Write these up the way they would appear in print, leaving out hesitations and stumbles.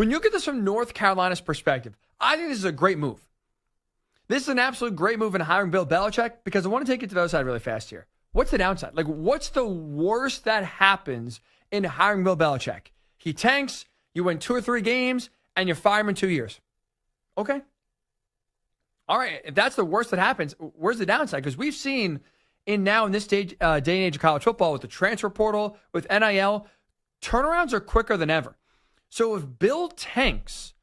When you look at this from North Carolina's perspective, I think this is a great move. This is an absolute great move in hiring Bill Belichick because I want to take it to the other side really fast here. What's the downside? Like, what's the worst that happens in hiring Bill Belichick? He tanks, you win 2 or 3 games, and you fire him in 2 years. Okay. All right, if that's the worst that happens, where's the downside? Because we've seen in this day and age of college football with the transfer portal, with NIL, turnarounds are quicker than ever. So if Bill tanks,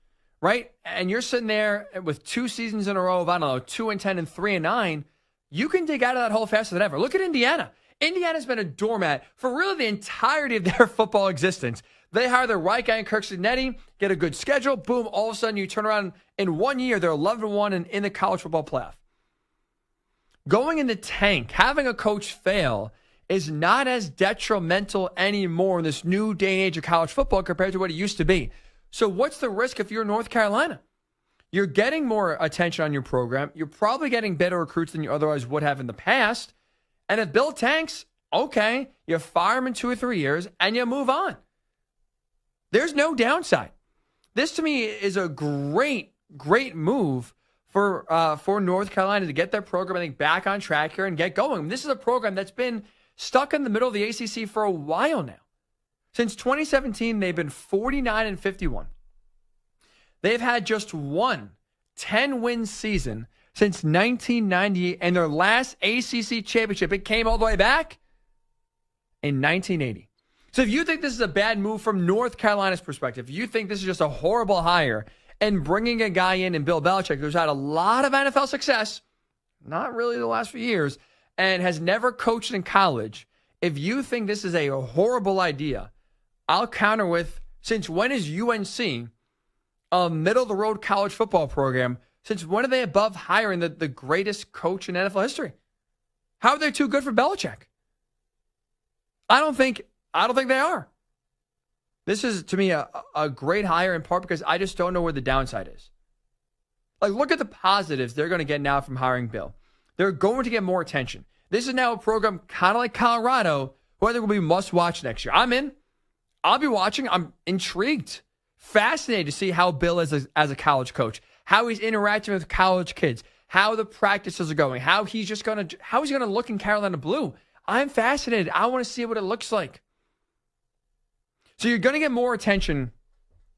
right, and you're sitting there with 2 seasons in a row of, 2-10 and 3-9, you can dig out of that hole faster than ever. Look at Indiana. Indiana's been a doormat for really the entirety of their football existence. They hire the right guy in Kirk Cincinnati, get a good schedule, boom, all of a sudden you turn around in 1 year, they're 11-1 and in the college football playoff. Going in the tank, having a coach fail is not as detrimental anymore in this new day and age of college football compared to what it used to be. So what's the risk if you're North Carolina? You're getting more attention on your program. You're probably getting better recruits than you otherwise would have in the past. And if Bill tanks, okay, you fire him in 2 or 3 years and you move on. There's no downside. This to me is a great move for North Carolina to get their program, I think, back on track here and get going. This is a program that's been stuck in the middle of the ACC for a while now. Since 2017, they've been 49-51. They've had just one 10-win season since 1998, and their last ACC championship, it came all the way back in 1980. So if you think this is a bad move from North Carolina's perspective, if you think this is just a horrible hire and bringing a guy in Bill Belichick, who's had a lot of NFL success, not really the last few years, and has never coached in college, if you think this is a horrible idea, I'll counter with, since when is UNC a middle-of-the-road college football program? Since when are they above hiring the greatest coach in NFL history? How are they too good for Belichick? I don't think they are. This is, to me, a great hire in part because I just don't know where the downside is. Like, look at the positives they're going to get now from hiring Bill. They're going to get more attention. This is now a program kind of like Colorado, who I think will be must-watch next year. I'm in. I'll be watching. I'm intrigued, fascinated to see how Bill is as a college coach, how he's interacting with college kids, how the practices are going, how he's going to look in Carolina blue. I'm fascinated. I want to see what it looks like. So you're going to get more attention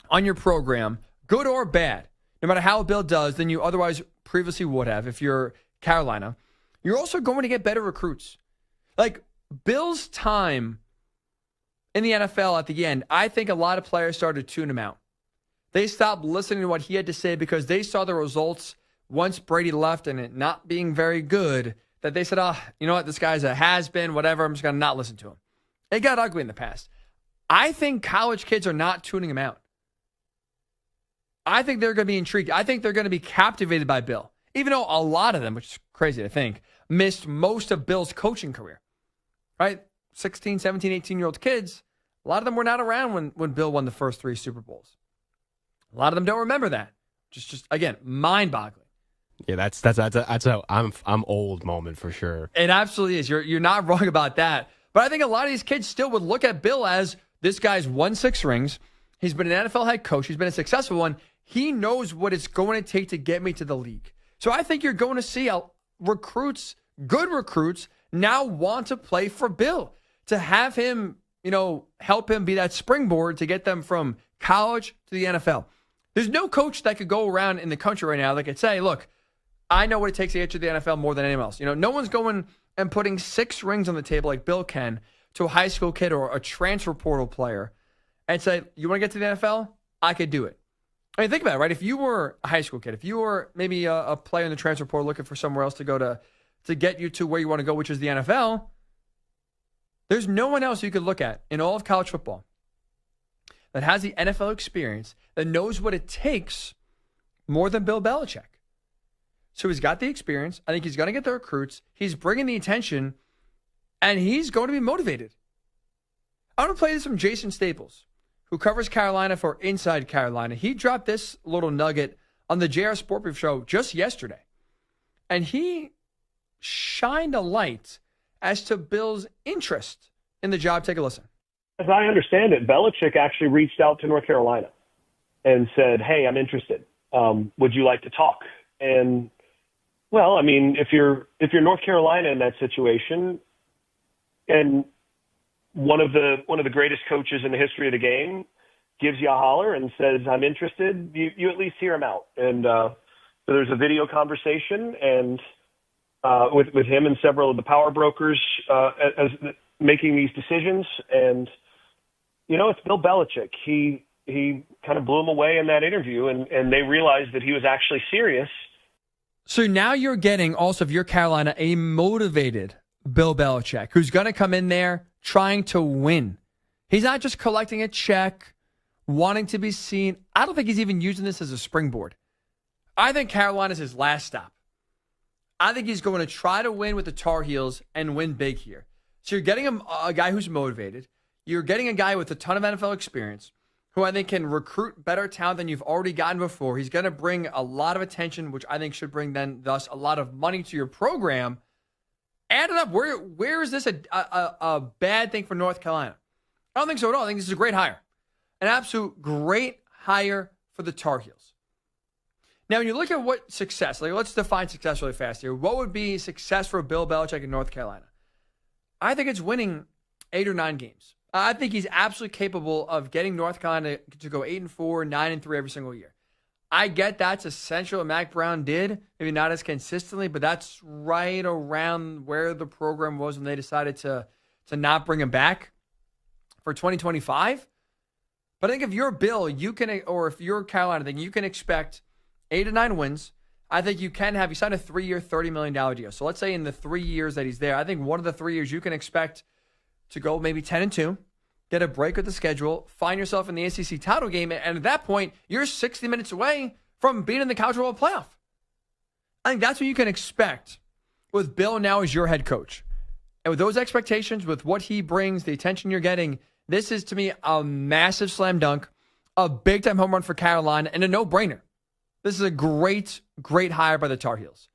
on your program, good or bad, no matter how Bill does than you otherwise previously would have if you're Carolina. You're also going to get better recruits. Like Bill's time in the NFL at the end, I think a lot of players started to tune him out. They stopped listening to what he had to say because they saw the results once Brady left and it not being very good, that they said, you know what, this guy's a has-been, whatever, I'm just going to not listen to him. It got ugly in the past. I think college kids are not tuning him out. I think they're going to be intrigued. I think they're going to be captivated by Bill, even though a lot of them, which is crazy to think, missed most of Bill's coaching career, right? 16, 17, 18-year-old kids, a lot of them were not around when Bill won the first 3 Super Bowls. A lot of them don't remember that. Just again, mind-boggling. Yeah, that's a I'm old moment for sure. It absolutely is. You're not wrong about that. But I think a lot of these kids still would look at Bill as this guy's won 6 rings. He's been an NFL head coach. He's been a successful one. He knows what it's going to take to get me to the league. So I think you're going to see recruits, good recruits, now want to play for Bill, to have him, help him be that springboard to get them from college to the NFL. There's no coach that could go around in the country right now that could say, look, I know what it takes to get to the NFL more than anyone else. No one's going and putting 6 rings on the table like Bill can to a high school kid or a transfer portal player and say, you want to get to the NFL? I could do it. I mean, think about it, right? If you were a high school kid, if you were maybe a player in the transfer portal looking for somewhere else to go to get you to where you want to go, which is the NFL, there's no one else you could look at in all of college football that has the NFL experience, that knows what it takes more than Bill Belichick. So he's got the experience. I think he's going to get the recruits. He's bringing the attention, and he's going to be motivated. I want to play this from Jason Staples, who covers Carolina for Inside Carolina. He dropped this little nugget on the JR Sport Brief show just yesterday, and he shined a light as to Bill's interest in the job. Take a listen. As I understand it, Belichick actually reached out to North Carolina. and said, "Hey, I'm interested. Would you like to talk?" And well, I mean, if you're North Carolina in that situation, and one of the greatest coaches in the history of the game gives you a holler and says, "I'm interested," you at least hear him out. And so there's a video conversation and with him and several of the power brokers as making these decisions. And it's Bill Belichick. He kind of blew him away in that interview, and they realized that he was actually serious. So now you're getting, also, if you're Carolina, a motivated Bill Belichick who's going to come in there trying to win. He's not just collecting a check, wanting to be seen. I don't think he's even using this as a springboard. I think Carolina's his last stop. I think he's going to try to win with the Tar Heels and win big here. So you're getting a guy who's motivated. You're getting a guy with a ton of NFL experience who I think can recruit better talent than you've already gotten before. He's going to bring a lot of attention, which I think should bring thus a lot of money to your program. Add it up. Where is this a bad thing for North Carolina? I don't think so at all. I think this is a great hire. An absolute great hire for the Tar Heels. Now, when you look at what success, let's define success really fast here. What would be success for Bill Belichick in North Carolina? I think it's winning 8 or 9 games. I think he's absolutely capable of getting North Carolina to go 8-4, 9-3 every single year. I get that's essentially what Mac Brown did, maybe not as consistently, but that's right around where the program was when they decided to not bring him back for 2025. But I think if you're Bill, or if you're Carolina, then you can expect 8 to 9 wins. I think you signed a 3-year, $30 million deal. So let's say in the 3 years that he's there, I think one of the 3 years you can expect to go maybe 10-2, get a break with the schedule, find yourself in the ACC title game, and at that point, you're 60 minutes away from being in the College World Playoff. I think that's what you can expect with Bill now as your head coach. And with those expectations, with what he brings, the attention you're getting, this is, to me, a massive slam dunk, a big-time home run for Carolina, and a no-brainer. This is a great, great hire by the Tar Heels.